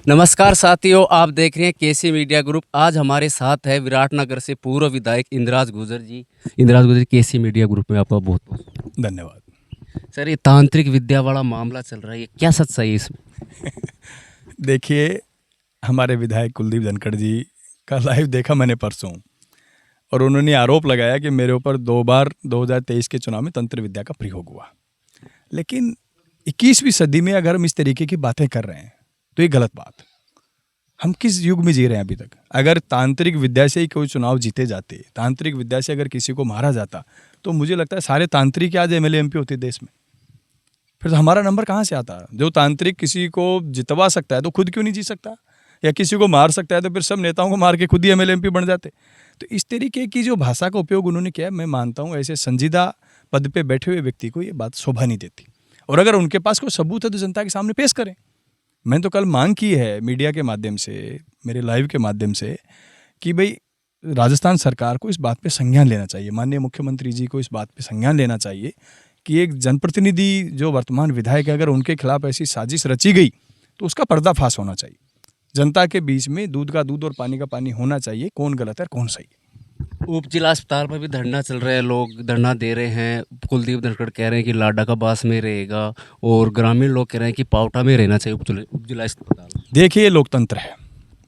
नमस्कार साथियों, आप देख रहे हैं केसी मीडिया ग्रुप। आज हमारे साथ है विराटनगर से पूर्व विधायक इंद्राज गुर्जर जी। इंद्राज गुर्जर, केसी मीडिया ग्रुप में आपका बहुत बहुत धन्यवाद। सर, ये तांत्रिक विद्या वाला मामला चल रहा है, ये क्या सच्चाई है इसमें? देखिए, हमारे विधायक कुलदीप धनखड़ जी का लाइव देखा मैंने परसों, और उन्होंने आरोप लगाया कि मेरे ऊपर 2 बार 2023 के चुनाव में तंत्र विद्या का प्रयोग हुआ। लेकिन 21वीं सदी में अगर हम इस तरीके की बातें कर रहे हैं तो ये गलत बात। हम किस युग में जी रहे हैं अभी तक? अगर तांत्रिक विद्या से ही कोई चुनाव जीते जाते, तांत्रिक विद्या से अगर किसी को मारा जाता, तो मुझे लगता है सारे तांत्रिक आज एमएलए एमपी होते देश में। फिर तो हमारा नंबर कहाँ से आता? जो तांत्रिक किसी को जितवा सकता है तो खुद क्यों नहीं जी सकता? या किसी को मार सकता है तो फिर सब नेताओं को मार के खुद ही एमएलए एमपी बन जाते। तो इस तरीके की जो भाषा का उपयोग उन्होंने किया, मैं मानता हूँ ऐसे संजीदा पद पे बैठे हुए व्यक्ति को ये बात शोभा नहीं देती। और अगर उनके पास कोई सबूत है तो जनता के सामने पेश करें। मैंने तो कल मांग की है मीडिया के माध्यम से, मेरे लाइव के माध्यम से, कि भाई राजस्थान सरकार को इस बात पे संज्ञान लेना चाहिए, माननीय मुख्यमंत्री जी को इस बात पे संज्ञान लेना चाहिए कि एक जनप्रतिनिधि जो वर्तमान विधायक है, अगर उनके खिलाफ ऐसी साजिश रची गई तो उसका पर्दाफाश होना चाहिए। जनता के बीच में दूध का दूध और पानी का पानी होना चाहिए, कौन गलत है कौन सही है। उप जिला अस्पताल में भी धरना चल रहा है, लोग धरना दे रहे हैं। कुलदीप धनखड़ कह रहे हैं कि लाडा का बास में रहेगा, और ग्रामीण लोग कह रहे हैं कि पावटा में रहना चाहिए उप जिला अस्पताल। देखिए, ये लोकतंत्र है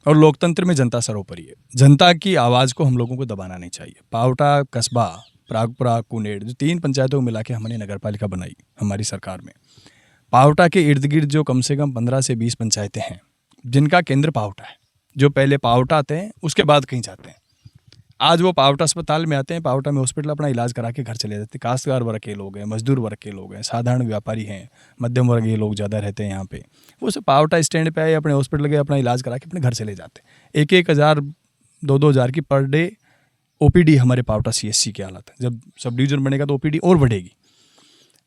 और लोकतंत्र में जनता सर्वोपरि है। जनता की आवाज़ को हम लोगों को दबाना नहीं चाहिए। पावटा, कस्बा, प्रागपुरा, कुनेड़, जो 3 पंचायतों को मिला के हमने नगर पालिका बनाई हमारी सरकार में। पावटा के इर्द गिर्द जो कम से कम 15 से 20 पंचायतें हैं जिनका केंद्र पावटा है, जो पहले पावटा आते हैं उसके बाद कहीं जाते हैं। आज वो पावटा अस्पताल में आते हैं, पावटा में हॉस्पिटल अपना इलाज करा के घर चले जाते हैं। काश्तकार वर्ग के लोग हैं, मजदूर वर्ग के लोग हैं, साधारण व्यापारी हैं, मध्यम वर्ग के लोग ज़्यादा रहते हैं यहाँ पे। वो सब पावटा स्टैंड पे आए, अपने हॉस्पिटल गए, अपना इलाज करा के अपने घर चले जाते हैं। 1-1 हज़ार 2-2 हज़ार की पर डे ओपीडी हमारे पावटा सीएससी की हालत है। जब सब डिवीजन बनेगा तो ओपीडी और बढ़ेगी।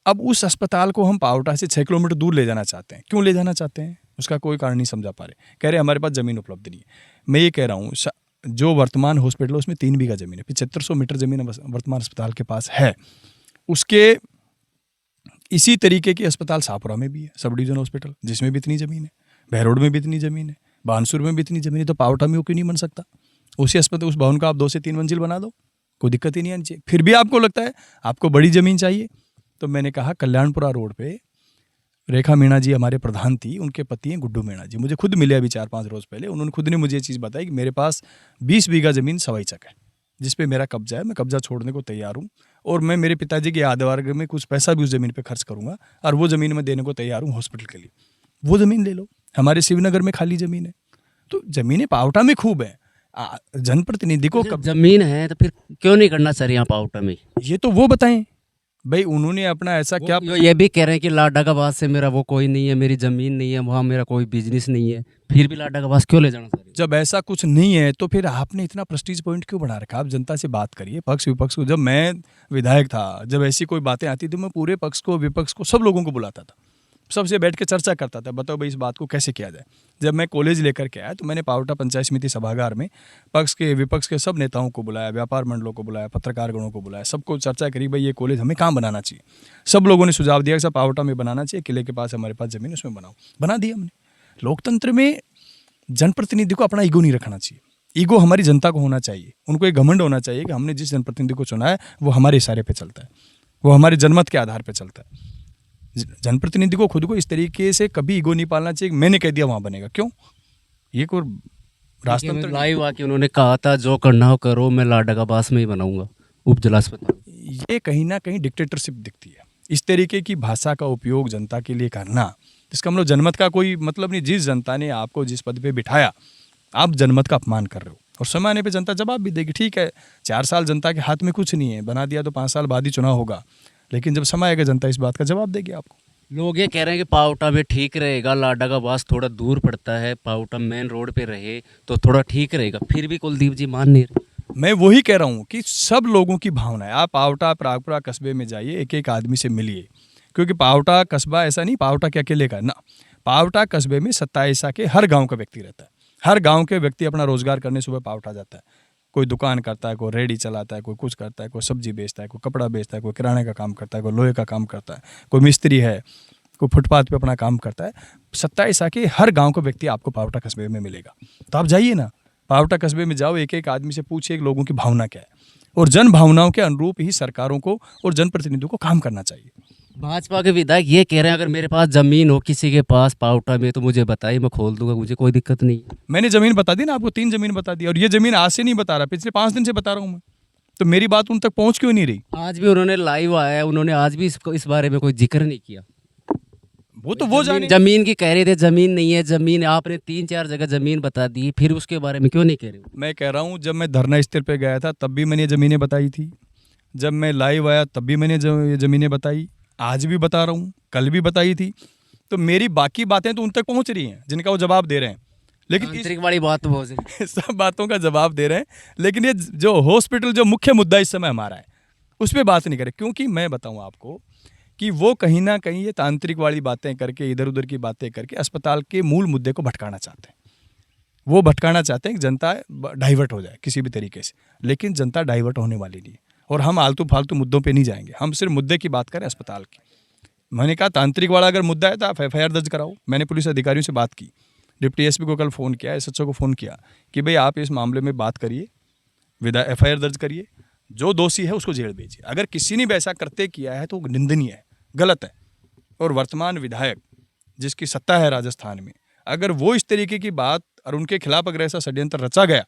अब उस अस्पताल को हम पावटा से 6 किलोमीटर दूर ले जाना चाहते हैं। क्यों ले जाना चाहते हैं? उसका कोई कारण नहीं समझा पा रहे। कह रहे हमारे पास ज़मीन उपलब्ध नहीं है। मैं ये कह रहा हूँ, जो वर्तमान हॉस्पिटल है उसमें 3 बीघा ज़मीन है, 7500 मीटर ज़मीन वर्तमान अस्पताल के पास है। उसके इसी तरीके की अस्पताल शाहपुरा में भी है, सब डिवीजन हॉस्पिटल, जिसमें भी इतनी ज़मीन है। बहरोड में भी इतनी ज़मीन है, बानसूर में भी इतनी ज़मीन है, तो पावटा में वो क्यों नहीं बन सकता? उसी अस्पताल, उस भवन को आप 2 से 3 मंजिल बना दो, कोई दिक्कत ही नहीं आनी चाहिए। फिर भी आपको लगता है आपको बड़ी ज़मीन चाहिए, तो मैंने कहा कल्याणपुरा रोड पे रेखा मीणा जी हमारे प्रधान थी, उनके पति हैं गुड्डू मीणा जी, मुझे खुद मिले अभी 4-5 रोज़ पहले। उन्होंने खुद ने मुझे ये चीज़ बताई कि मेरे पास 20 बीघा ज़मीन सवाई चक है, जिस पे मेरा कब्जा है। मैं कब्जा छोड़ने को तैयार हूँ, और मैं मेरे पिताजी के यादगार में कुछ पैसा भी उस ज़मीन पे खर्च करूँगा, और वो ज़मीन मैं देने को तैयार हूँ हॉस्पिटल के लिए। वो ज़मीन ले लो, हमारे शिवनगर में खाली ज़मीन है। तो ज़मीनें पावटा में खूब है। जनप्रतिनिधि को जब जमीन है तो फिर क्यों नहीं करना सर यहाँ पावटा में? ये तो वो बताएं भाई, उन्होंने अपना ऐसा क्या। ये भी कह रहे हैं कि लाडा का बास से मेरा वो कोई नहीं है, मेरी जमीन नहीं है, वहाँ मेरा कोई बिजनेस नहीं है, फिर भी लाडा का बास क्यों ले जाना सर? जब ऐसा कुछ नहीं है तो फिर आपने इतना प्रेस्टीज पॉइंट क्यों बढ़ा रखा? आप जनता से बात करिए, पक्ष विपक्ष को। जब मैं विधायक था, जब ऐसी कोई बातें आती तो मैं पूरे पक्ष को, विपक्ष को, सब लोगों को बुलाता था, सबसे बैठ के चर्चा करता था, बताओ भाई इस बात को कैसे किया जाए। जब मैं कॉलेज लेकर के आया तो मैंने पावटा पंचायत समिति सभागार में पक्ष के विपक्ष के सब नेताओं को बुलाया, व्यापार मंडलों को बुलाया, पत्रकार गणों को बुलाया, सबको चर्चा करी भाई ये कॉलेज हमें कहाँ बनाना चाहिए। सब लोगों ने सुझाव दिया कि सब पावटा में बनाना चाहिए, किले के पास हमारे पास ज़मीन, उसमें बनाओ। बना दिया हमने। लोकतंत्र में जनप्रतिनिधि को अपना ईगो नहीं रखना चाहिए। ईगो हमारी जनता को होना चाहिए। उनको एक घमंड होना चाहिए कि हमने जिस जनप्रतिनिधि को चुना है वो हमारे इशारे पे चलता है, वो हमारे जनमत के आधार पे चलता है। जनप्रतिनिधि को खुद को इस तरीके से कभी ईगो नहीं पालना चाहिए कि मैंने कह दिया वहाँ बनेगा। क्यों? ये कोई राजतंत्र लाइव आके उन्होंने कहा था जो करना हो करो, मैं लाडा का बास में ही बनाऊंगा उप जिला अस्पताल। ये कहीं ना कहीं डिक्टेटरशिप दिखती है। इस तरीके की भाषा का उपयोग जनता के लिए करना, इसका मतलब जनमत का कोई मतलब नहीं। जिस जनता ने आपको जिस पद पे बिठाया, आप जनमत का अपमान कर रहे हो, और समय आने पे जनता जवाब भी देगी। ठीक है, 4 साल जनता के हाथ में कुछ नहीं है, बना दिया तो 5 साल बाद ही चुनाव होगा, लेकिन जब समय आएगा जनता इस बात का जवाब देगी आपको। लोग ये कह रहे हैं कि पावटा में ठीक रहेगा, लाडा का बास थोड़ा दूर पड़ता है, पावटा मेन रोड पे रहे तो थोड़ा ठीक रहेगा, फिर भी कुलदीप जी मान नहीं रहे। मैं वही कह रहा हूँ कि सब लोगों की भावना है। आप पावटा, प्रागपुरा कस्बे में जाइए, एक एक आदमी से मिलिए, क्योंकि पावटा कस्बा ऐसा नहीं पावटा के अकेले का ना। पावटा कस्बे में 27 के हर गांव का व्यक्ति रहता है। हर गांव के व्यक्ति अपना रोजगार करने सुबह पावटा जाता है। कोई दुकान करता है, कोई रेडी चलाता है, कोई कुछ करता है, कोई सब्जी बेचता है, कोई कपड़ा बेचता है, कोई किराने का काम करता है, कोई लोहे का काम करता है, कोई मिस्त्री है, कोई फुटपाथ पे अपना काम करता है। 27 के हर गांव का व्यक्ति आपको पावटा कस्बे में मिलेगा। तो आप जाइए ना, पावटा कस्बे में जाओ, एक एक आदमी से पूछिए कि लोगों की भावना क्या है, और जन भावनाओं के अनुरूप ही सरकारों को और जनप्रतिनिधियों को काम करना चाहिए। भाजपा के विधायक ये कह रहे हैं अगर मेरे पास ज़मीन हो किसी के पास पावटा में तो मुझे बताइए, मैं खोल दूंगा, मुझे कोई दिक्कत नहीं है। मैंने ज़मीन बता दी ना आपको, 3 ज़मीन बता दी, और ये ज़मीन आज से नहीं बता रहा, पिछले 5 दिन से बता रहा हूँ मैं। तो मेरी बात उन तक पहुँच क्यों नहीं रही? आज भी उन्होंने लाइव आया, उन्होंने आज भी इस बारे में कोई जिक्र नहीं किया। वो जाने। जमीन की कह रहे थे, जमीन नहीं है, जमीन आपने 3-4 जगह जमीन बता दी, फिर उसके बारे में क्यों नहीं कह रहे हो? मैं कह रहा हूँ, जब मैं धरना स्थल पे गया था तब भी मैंने ये ज़मीनें बताई थी, जब मैं लाइव आया तब भी मैंने ये ज़मीनें बताई, आज भी बता रहा हूँ, कल भी बताई थी। तो मेरी बाकी बातें तो उन तक पहुँच रही हैं जिनका वो जवाब दे रहे हैं, लेकिन तांत्रिक वाली बात तो बहुत है। सब बातों का जवाब दे रहे हैं, लेकिन ये जो हॉस्पिटल, जो मुख्य मुद्दा इस समय हमारा है, उस पर बात नहीं करें। क्योंकि मैं बताऊँ आपको कि वो कहीं ना कहीं ये तांत्रिक वाली बातें करके, इधर उधर की बातें करके अस्पताल के मूल मुद्दे को भटकाना चाहते हैं। वो भटकाना चाहते हैं कि जनता डाइवर्ट हो जाए किसी भी तरीके से, लेकिन जनता डाइवर्ट होने वाली नहीं है। और हम आलतू फालतू मुद्दों पे नहीं जाएंगे, हम सिर्फ मुद्दे की बात करें, अस्पताल की। मैंने कहा तांत्रिक वाला अगर मुद्दा है तो आप FIR दर्ज कराओ। मैंने पुलिस अधिकारियों से बात की, डिप्टी SP को कल फ़ोन किया, SHO को फ़ोन किया कि भाई आप इस मामले में बात करिए, FIR दर्ज करिए, जो दोषी है उसको जेल भेजिए। अगर किसी ने भी ऐसा करते किया है तो वो निंदनीय है, गलत है। और वर्तमान विधायक जिसकी सत्ता है राजस्थान में, अगर वो इस तरीके की बात और उनके खिलाफ अगर ऐसा षड्यंत्र रचा गया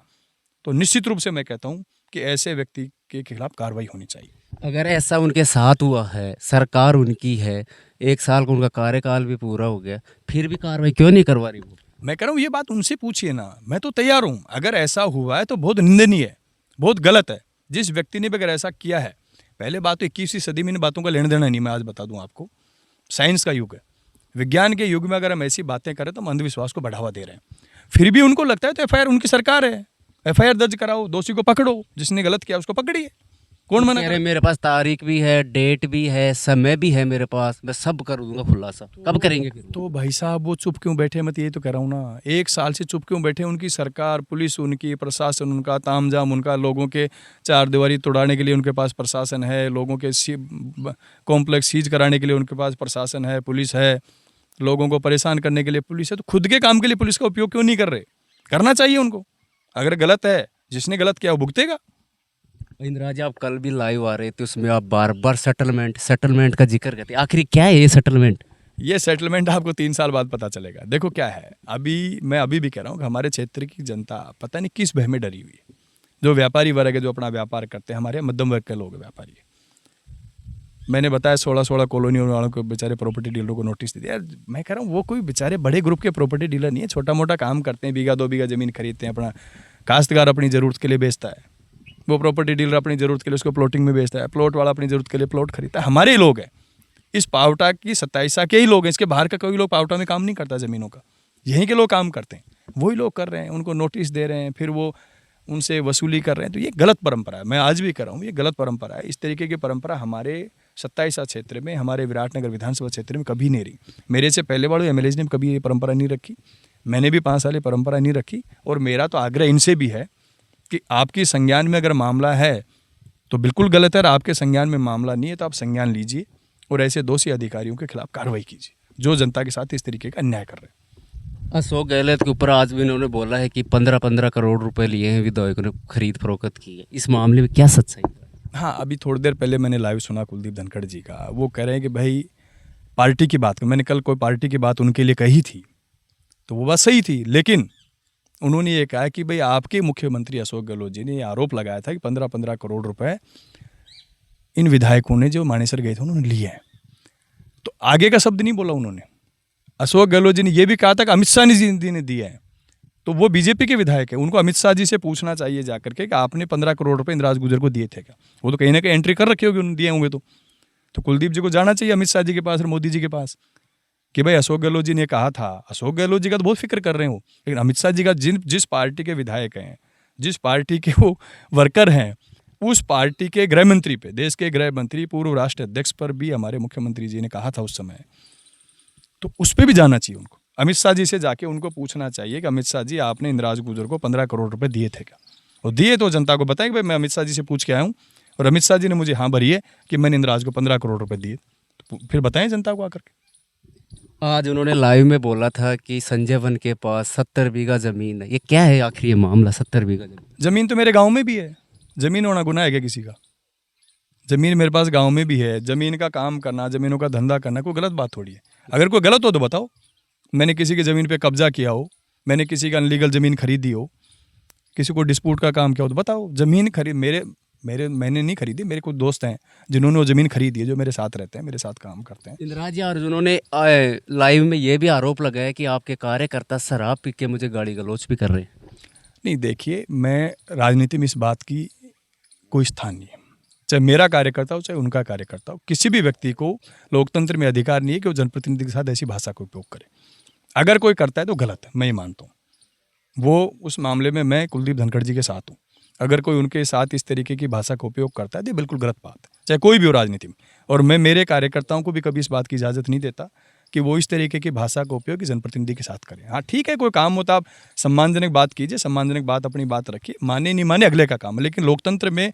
तो निश्चित रूप से मैं कहता हूँ कि ऐसे व्यक्ति के खिलाफ कार्रवाई होनी चाहिए। अगर ऐसा उनके साथ हुआ है, सरकार उनकी है, 1 साल का उनका कार्यकाल भी पूरा हो गया, फिर भी कार्रवाई क्यों नहीं करवा रही वो? मैं कह रहा हूँ ये बात उनसे पूछिए ना, मैं तो तैयार हूँ। अगर ऐसा हुआ है तो बहुत निंदनीय है, बहुत गलत है। जिस व्यक्ति ने भी अगर ऐसा किया है, पहले बात तो 21वीं सदी में इन बातों का लेना देना नहीं। मैं आज बता दूं आपको, साइंस का युग है, विज्ञान के युग में अगर हम ऐसी बातें करें तो हम अंधविश्वास को बढ़ावा दे रहे हैं। फिर भी उनको लगता है तो FIR, उनकी सरकार है, FIR दर्ज कराओ, दोषी को पकड़ो, जिसने गलत किया उसको पकड़िए, कौन मना कह कर रहे मेरे पास तारीख भी है, डेट भी है, समय भी है मेरे पास, मैं सब कर दूंगा खुलासा। कब करेंगे फिर? तो भाई साहब वो चुप क्यों बैठे? मैं तो यही तो कह रहा हूँ ना, 1 साल से चुप क्यों बैठे? उनकी सरकार, पुलिस उनकी, प्रशासन उनका, तामझाम उनका, लोगों के चार दीवारी तोड़ाने के लिए उनके पास प्रशासन है, लोगों के कॉम्प्लेक्स सीज कराने के लिए उनके पास प्रशासन है, पुलिस है, लोगों को परेशान करने के लिए पुलिस है। तो खुद के काम के लिए पुलिस का उपयोग क्यों नहीं कर रहे? करना चाहिए उनको। अगर गलत है, जिसने गलत किया वो भुगतेगा। इंदिरा जी, आप कल भी लाइव आ रहे थे, उसमें आप बार बार सेटलमेंट का जिक्र करते, आखिर क्या है ये सेटलमेंट? ये सेटलमेंट आपको 3 साल बाद पता चलेगा। देखो क्या है, मैं अभी भी कह रहा हूँ कि हमारे क्षेत्र की जनता पता नहीं किस भय में डरी हुई है। जो व्यापारी वर्ग है, जो अपना व्यापार करते हैं, हमारे मध्यम वर्ग के लोग व्यापारी है। मैंने बताया 16 कॉलोनी वालों को, बेचारे प्रॉपर्टी डीलरों को नोटिस दे दिया। यार मैं कह रहा हूँ वो कोई बेचारे बड़े ग्रुप के प्रॉपर्टी डीलर नहीं है, छोटा मोटा काम करते हैं, 1-2 बीघा ज़मीन खरीदते हैं, अपना काश्तकार अपनी ज़रूरत के लिए बेचता है, वो प्रॉपर्टी डीलर अपनी ज़रूरत के लिए उसको प्लॉटिंग में बेचता है, प्लॉट वाला अपनी ज़रूरत के लिए प्लॉट खरीदता है। हमारे ही लोग हैं, इस पावटा की 27 के ही लोग हैं, इसके बाहर का कोई लोग पावटा में काम नहीं करता ज़मीनों का, यहीं के लोग काम करते हैं, वही लोग कर रहे हैं, उनको नोटिस दे रहे हैं, फिर वो उनसे वसूली कर रहे हैं। तो ये गलत परंपरा है, मैं आज भी कर रहा हूँ, ये गलत परंपरा है। इस तरीके की परंपरा हमारे 27 क्षेत्र में, हमारे विराटनगर विधानसभा क्षेत्र में कभी नहीं रही। मेरे से पहले वाले MLAs ने कभी ये परंपरा नहीं रखी, मैंने भी 5 साल ये परंपरा नहीं रखी। और मेरा तो आग्रह इनसे भी है कि आपकी संज्ञान में अगर मामला है तो बिल्कुल गलत है, और आपके संज्ञान में मामला नहीं है तो आप संज्ञान लीजिए और ऐसे दोषी अधिकारियों के खिलाफ कार्रवाई कीजिए जो जनता के साथ इस तरीके का अन्याय कर रहे हैं। अशोक गहलोत के ऊपर आज भी इन्होंने बोला है कि 15-15 करोड़ रुपए लिए हैं विधायकों ने, खरीद फरोख्त की है। इस मामले में क्या सच्चाई है? हाँ, अभी थोड़ी देर पहले मैंने लाइव सुना कुलदीप धनखड़ जी का, वो कह रहे हैं कि भाई पार्टी की बात, मैंने कल कोई पार्टी की बात उनके लिए कही थी तो वो बात सही थी, लेकिन उन्होंने ये कहा कि भाई आपके मुख्यमंत्री अशोक गहलोत जी ने ये आरोप लगाया था कि 15-15 करोड़ रुपए इन विधायकों ने जो मानेसर गए थे उन्होंने लिए हैं। तो आगे का शब्द नहीं बोला उन्होंने। अशोक गहलोत जी ने यह भी कहा था कि अमित शाह जी ने दिए हैं, तो वो बीजेपी के विधायक है, उनको अमित शाह जी से पूछना चाहिए जाकर के कि आपने 15 करोड़ रुपए इंदिरा गुजर को दिए थे क्या? वो तो कहीं ना कहीं एंट्री कर रखी होगी उन्होंने दिए होंगे। तो कुलदीप जी को जाना चाहिए अमित शाह जी के पास और मोदी जी के पास कि भाई अशोक गहलोत जी ने कहा था। अशोक गहलोत जी का तो बहुत फिक्र कर रहे हो, लेकिन अमित शाह जी का जिस पार्टी के विधायक हैं, जिस पार्टी के वो वर्कर हैं, उस पार्टी के गृह मंत्री पे, देश के गृह मंत्री, पूर्व राष्ट्र अध्यक्ष पर भी हमारे मुख्यमंत्री जी ने कहा था उस समय, तो उस पर भी जाना चाहिए उनको। अमित शाह जी से जाके उनको पूछना चाहिए कि अमित शाह जी आपने इंदिरा गुजर को 15 करोड़ रुपए दिए थे क्या? और दिए तो जनता को बताएं कि भाई मैं अमित शाह जी से पूछ के आया हूँ और अमित शाह जी ने मुझे हाँ भरी है कि मैंने इंदिरा को 15 करोड़ रुपए दिए। तो फिर बताएं जनता को आकर के। आज उन्होंने लाइव में बोला था कि संजय वन के पास 70 बीघा ज़मीन है। ये क्या है आखिर ये मामला 70 बीघा ज़मीन? ज़मीन तो मेरे गांव में भी है। ज़मीन होना गुनाह है क्या किसी का? ज़मीन मेरे पास गांव में भी है। ज़मीन का काम करना, ज़मीनों का धंधा करना कोई गलत बात थोड़ी है। अगर कोई गलत हो तो बताओ। मैंने किसी की ज़मीन पे कब्जा किया हो, मैंने किसी का अनलीगल ज़मीन खरीदी हो, किसी को डिस्प्यूट का काम किया हो तो बताओ। ज़मीन खरीद मेरे मेरे मैंने नहीं खरीदी, मेरे कुछ दोस्त हैं जिन्होंने वो ज़मीन खरीदी है, जो मेरे साथ रहते हैं, मेरे साथ काम करते हैं। इंदिरा जी, और उन्होंने लाइव में ये भी आरोप लगाया कि आपके कार्यकर्ता शराब पी के मुझे गाली गलौज भी कर रहे हैं। नहीं देखिए, मैं राजनीति में इस बात की कोई स्थान नहीं है। चाहे मेरा कार्यकर्ता हो, चाहे उनका कार्यकर्ता हो, किसी भी व्यक्ति को लोकतंत्र में अधिकार नहीं है कि वो जनप्रतिनिधि के साथ ऐसी भाषा का उपयोग करे। अगर कोई करता है तो गलत है, मैं ये मानता हूँ। वो उस मामले में मैं कुलदीप धनखड़ जी के साथ हूँ। अगर कोई उनके साथ इस तरीके की भाषा का उपयोग करता है तो ये बिल्कुल गलत बात है, चाहे कोई भी हो राजनीति में। और मैं मेरे कार्यकर्ताओं को भी कभी इस बात की इजाज़त नहीं देता कि वो इस तरीके की भाषा का उपयोग जनप्रतिनिधि के साथ करें। हाँ ठीक है, कोई काम होता आप सम्मानजनक बात कीजिए, सम्मानजनक बात अपनी बात रखिए, माने नहीं माने अगले का काम है। लेकिन लोकतंत्र में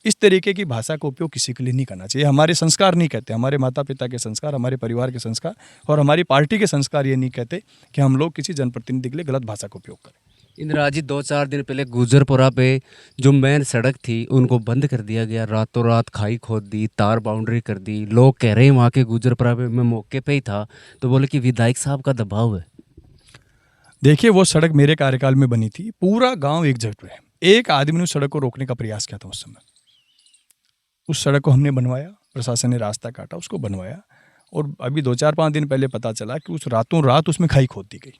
इस तरीके की भाषा का उपयोग किसी के लिए नहीं करना चाहिए। हमारे संस्कार नहीं कहते, हमारे माता पिता के संस्कार, हमारे परिवार के संस्कार और हमारी पार्टी के संस्कार ये नहीं कहते कि हम लोग किसी जनप्रतिनिधि के लिए गलत भाषा का उपयोग करें। इंदिरा जी, 2-4 दिन पहले गुजरपुरा पे जो मेन सड़क थी उनको बंद कर दिया गया, रातों रात खाई खोद दी, तार बाउंड्री कर दी। लोग कह रहे हैं वहाँ के गुजरपुरा पे, मैं मौके पे ही था, तो बोले कि विधायक साहब का दबाव है। देखिए, वो सड़क मेरे कार्यकाल में बनी थी, पूरा गांव एकजुट है। एक आदमी ने उस सड़क को रोकने का प्रयास किया था उस समय। उस सड़क को हमने बनवाया, प्रशासन ने रास्ता काटा, उसको बनवाया। और अभी 2-4-5 दिन पहले पता चला कि उस रातों रात उसमें खाई खोद दी गई,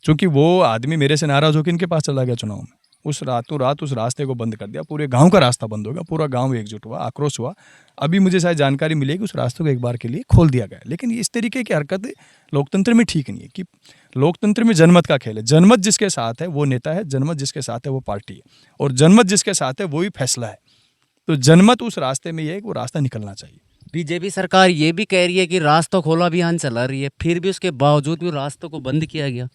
क्योंकि वो आदमी मेरे से नाराज़ होकर इनके पास चला गया चुनाव में। उस रातों रात उस रास्ते को बंद कर दिया, पूरे गांव का रास्ता बंद हो गया, पूरा गांव एकजुट हुआ, आक्रोश हुआ। अभी मुझे शायद जानकारी मिली कि उस रास्ते को एक बार के लिए खोल दिया गया। लेकिन इस तरीके की हरकतें लोकतंत्र में ठीक नहीं है। कि लोकतंत्र में जनमत का खेल है, जनमत जिसके साथ है वो नेता है, जनमत जिसके साथ है वो पार्टी है, और जनमत जिसके साथ है वही फैसला है। तो जनमत उस रास्ते में ये है कि वो रास्ता निकलना चाहिए। बीजेपी सरकार ये भी कह रही है कि रास्ता खोला अभियान चला रही है, फिर भी उसके बावजूद भी रास्तों को बंद किया गया।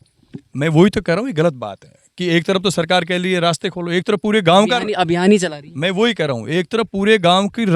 मैं वही तो कह रहा हूँ, ये गलत बात है कि एक तरफ तो सरकार कह रही है रास्ते खोलो, एक तरफ पूरे गांव का अभियान ही चला रही है। मैं वही कह रहा हूँ, एक तरफ पूरे गांव की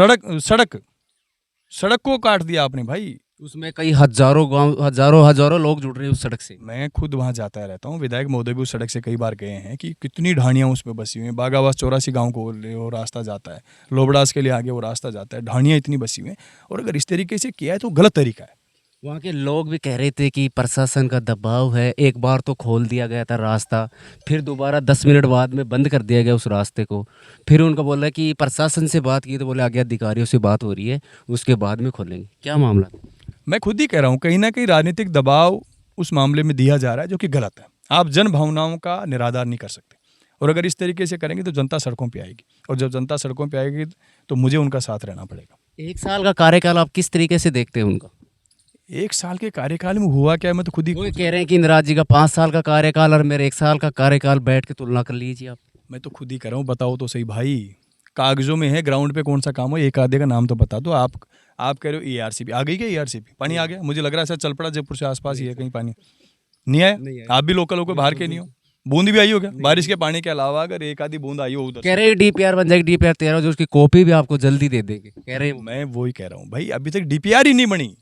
सड़क को काट दिया आपने भाई। उसमें कई हजारों लोग जुड़ रहे हैं उस सड़क से। मैं खुद वहां जाता रहता हूँ, विधायक महोदय भी उस सड़क से कई बार गए हैं कि कितनी ढाणियाँ उसमें बसी हुई हैं। बागावास 84 गाँव को वो रास्ता जाता है, लोबड़ास के लिए आगे वो रास्ता जाता है, ढाणियाँ इतनी बसी हुई हैं। और अगर इस तरीके से किया है तो गलत तरीका है। वहाँ के लोग भी कह रहे थे कि प्रशासन का दबाव है। एक बार तो खोल दिया गया था रास्ता, फिर दोबारा 10 मिनट बाद में बंद कर दिया गया उस रास्ते को। फिर उनका बोला कि प्रशासन से बात की, तो बोले आगे अधिकारियों से बात हो रही है, उसके बाद में खोलेंगे। क्या मामला था? मैं खुद ही कह रहा हूँ, कहीं ना कहीं राजनीतिक दबाव उस मामले में दिया जा रहा है, जो कि गलत है। आप जन भावनाओं का निरादर नहीं कर सकते, और अगर इस तरीके से करेंगे तो जनता सड़कों पे आएगी, और जब जनता सड़कों पे आएगी तो मुझे उनका साथ रहना पड़ेगा। 1 साल का कार्यकाल आप किस तरीके से देखते हैं उनका? 1 साल के कार्यकाल में हुआ क्या, मैं तो खुद ही वो कह रहे हैं कि इंदिरा जी का 5 साल का कार्यकाल और मेरे 1 साल का कार्यकाल बैठ के तुलना कर लीजिए आप। मैं तो खुद ही कह रहा हूँ, बताओ तो सही भाई, कागजों में है, ग्राउंड पे कौन सा काम हो, एक आधे का नाम तो बता दो। आप कह रहे हो ERCP आ गई क्या? ERCP पानी आ गया, मुझे लग रहा है शायद चलपड़ा जयपुर से आसपास ही है कहीं पानी नहीं आया। आप भी लोकल हो, बाहर के नहीं हो, बूंद भी आई हो क्या? बारिश के पानी के अलावा अगर एक आधी बूंद आई हो उधर कह रहे हैं DPR बन जाएगी, DPR 13 जो उसकी कॉपी भी आपको जल्दी दे देंगे, कह रहे हैं। मैं वही कह रहा हूँ भाई, अभी तक DPR ही नहीं बनी।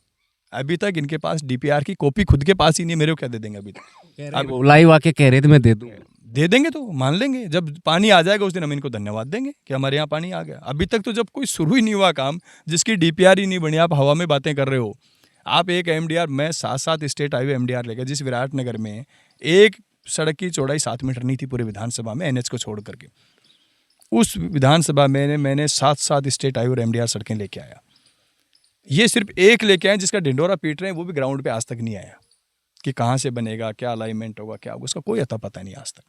अभी तक इनके पास DPR की कॉपी खुद के पास ही नहीं है, मेरे को क्या दे देंगे अभी तक? अब लाइव आके कह रहे थे मैं दे दूँ। दे देंगे तो मान लेंगे, जब पानी आ जाएगा उस दिन हम इनको धन्यवाद देंगे कि हमारे यहाँ पानी आ गया। अभी तक तो जब कोई शुरू ही नहीं हुआ काम, जिसकी DPR ही नहीं बनी, आप हवा में बातें कर रहे हो। आप एक MDR, मैं 7 स्टेट हाईवे MDR लेकर, जिस विराटनगर में एक सड़क की चौड़ाई 7 मीटर नहीं थी पूरे विधानसभा में, NH को छोड़ करके, उस विधानसभा में मैंने 7 स्टेट हाईवे और MDR सड़कें लेके आया। ये सिर्फ एक लेके आए जिसका ढिंडोरा पीट रहे हैं, वो भी ग्राउंड पे आज तक नहीं आया कि कहाँ से बनेगा, क्या अलाइनमेंट होगा, क्या होगा, उसका कोई अता पता नहीं आज तक।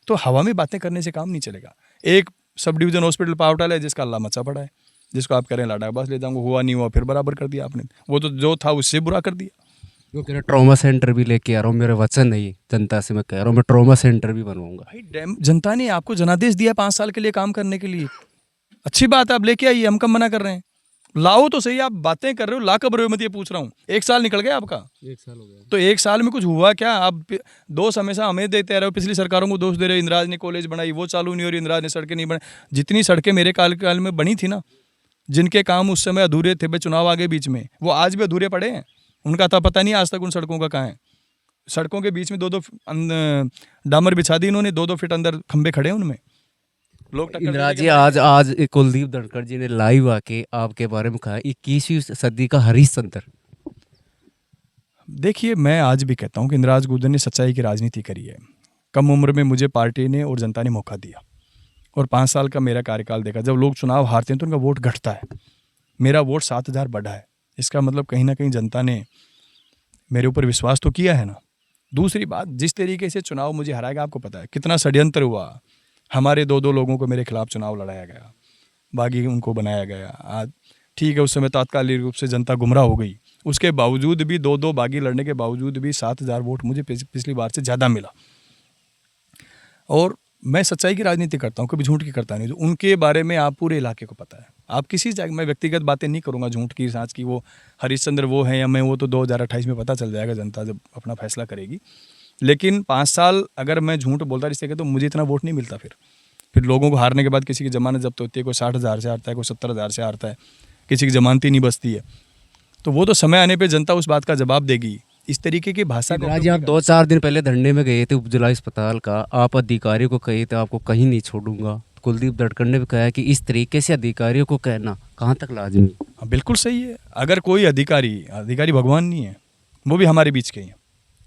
तो हवा में बातें करने से काम नहीं चलेगा। एक सब डिवीजन हॉस्पिटल पावटाल है जिसका अल्लाह मचा पड़ा है, जिसको आप करें लाडा बस ले जाऊंगा, हुआ नहीं हुआ फिर बराबर कर दिया आपने, वो तो जो था उससे बुरा कर दिया। वो कह रहे ट्रॉमा सेंटर भी लेके आ रहा हूँ, मेरा वचन नहीं, जनता से मैं कह रहा हूँ मैं ट्रॉमा सेंटर भी बनवाऊंगा। भाई जनता ने आपको जनादेश दिया 5 साल के लिए काम करने के लिए, अच्छी बात है, आप लेके आइए, हम कम मना कर रहे हैं। लाओ तो सही, आप बातें कर रहे हो, ला कब रहे हो, मैं ये पूछ रहा हूँ। 1 साल निकल गया आपका, 1 साल हो गया। तो 1 साल में कुछ हुआ क्या? आप दोष हमेशा हमें देते रहे हो, पिछली सरकारों को दोष दे रहे हो, इंदिरा ने कॉलेज बनाई वो चालू नहीं हो रही, इंदिरा ने सड़कें नहीं बनाई। जितनी सड़कें मेरे काल में बनी थी ना, जिनके काम उस समय अधूरे थे, भाई चुनाव आगे बीच में, वो आज भी अधूरे पड़े हैं, उनका था पता नहीं आज तक उन सड़कों का कहाँ है। सड़कों के बीच में डामर बिछा दी इन्होंने, 2-2 फीट अंदर खंबे खड़े हैं उनमें, लोग टक्कर इंदिरा देके जी आज कुलदीप धनखड़ जी ने लाइव आके आपके बारे में कहा 21वीं सदी का हरिश्चंद्र। देखिए, मैं आज भी कहता हूँ कि इंदिराज गुर्जर ने सच्चाई की राजनीति करी है। कम उम्र में मुझे पार्टी ने और जनता ने मौका दिया और 5 साल का मेरा कार्यकाल देखा। जब लोग चुनाव हारते हैं तो उनका वोट घटता है, मेरा वोट 7,000 बढ़ा है। इसका मतलब कहीं ना कहीं जनता ने मेरे ऊपर विश्वास तो किया है ना। दूसरी बात, जिस तरीके से चुनाव मुझे हराएगा आपको पता है, कितना षड्यंत्र हुआ। हमारे 2-2 लोगों को मेरे खिलाफ चुनाव लड़ाया गया, बागी उनको बनाया गया। आज ठीक है, उस समय तात्कालिक रूप से जनता गुमराह हो गई, उसके बावजूद भी 2-2 बागी लड़ने के बावजूद भी 7,000 वोट मुझे पिछली बार से ज़्यादा मिला। और मैं सच्चाई की राजनीति करता हूँ, कभी झूठ की करता नहीं। उनके बारे में आप पूरे इलाके को पता है। आप किसी जगह, मैं व्यक्तिगत बातें नहीं करूँगा झूठ की सांच की, वो हरिश्चंद्र वो हैं या मैं वो तो 2028 में पता चल जाएगा, जनता जब अपना फैसला करेगी। लेकिन 5 साल अगर मैं झूठ बोलता रिश्ते के तो मुझे इतना वोट नहीं मिलता। फिर लोगों को हारने के बाद किसी की जमानत जब्त होती है, कोई 60,000 से हारता है, कोई 70,000 से हारता है, किसी की जमानत ही नहीं बचती है। तो वो तो समय आने पे जनता उस बात का जवाब देगी। इस तरीके की भाषा को आज आप 2-4 दिन पहले धरने में गए थे उपजिला अस्पताल का, आप अधिकारियों को कहे थे आपको कहीं नहीं छोड़ूंगा। कुलदीप धनखड़ ने भी कहा कि इस तरीके से अधिकारियों को कहना कहाँ तक लाजमी। हाँ, बिल्कुल सही है। अगर कोई अधिकारी भगवान नहीं है, वो भी हमारे बीच के हैं,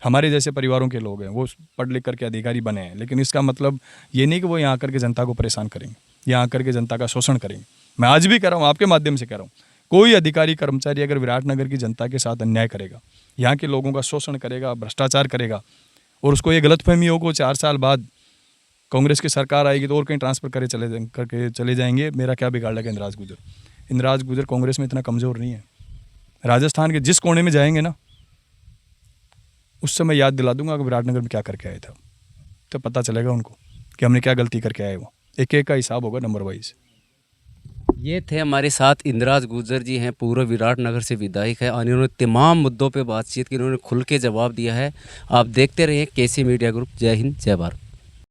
हमारे जैसे परिवारों के लोग हैं, वो पढ़ लिख करके अधिकारी बने हैं। लेकिन इसका मतलब ये नहीं कि वो यहाँ आकर के जनता को परेशान करेंगे, यहाँ आकर के जनता का शोषण करेंगे। मैं आज भी कह रहा हूँ, आपके माध्यम से कह रहा हूँ, कोई अधिकारी कर्मचारी अगर विराटनगर की जनता के साथ अन्याय करेगा, यहाँ के लोगों का शोषण करेगा, भ्रष्टाचार करेगा, और उसको ये गलतफहमी हो को 4 साल बाद कांग्रेस की सरकार आएगी तो और कहीं ट्रांसफ़र करके चले जाएंगे, मेरा क्या बिगाड़ लगा इंदिराज गुर्जर। इंदिराज गुर्जर कांग्रेस में इतना कमज़ोर नहीं है। राजस्थान के जिस कोने में जाएंगे ना, उस समय याद दिला दूंगा कि विराटनगर में क्या करके आए थे, तो पता चलेगा उनको कि हमने क्या गलती करके आए। वो एक एक का हिसाब होगा नंबर वाइज। ये थे हमारे साथ इंदिराज गुर्जर जी हैं, पूर्व विराटनगर से विधायक है, और इन्होंने तमाम मुद्दों पे बातचीत की, इन्होंने खुल के जवाब दिया है। आप देखते रहिए केसी मीडिया ग्रुप। जय हिंद, जय भारत।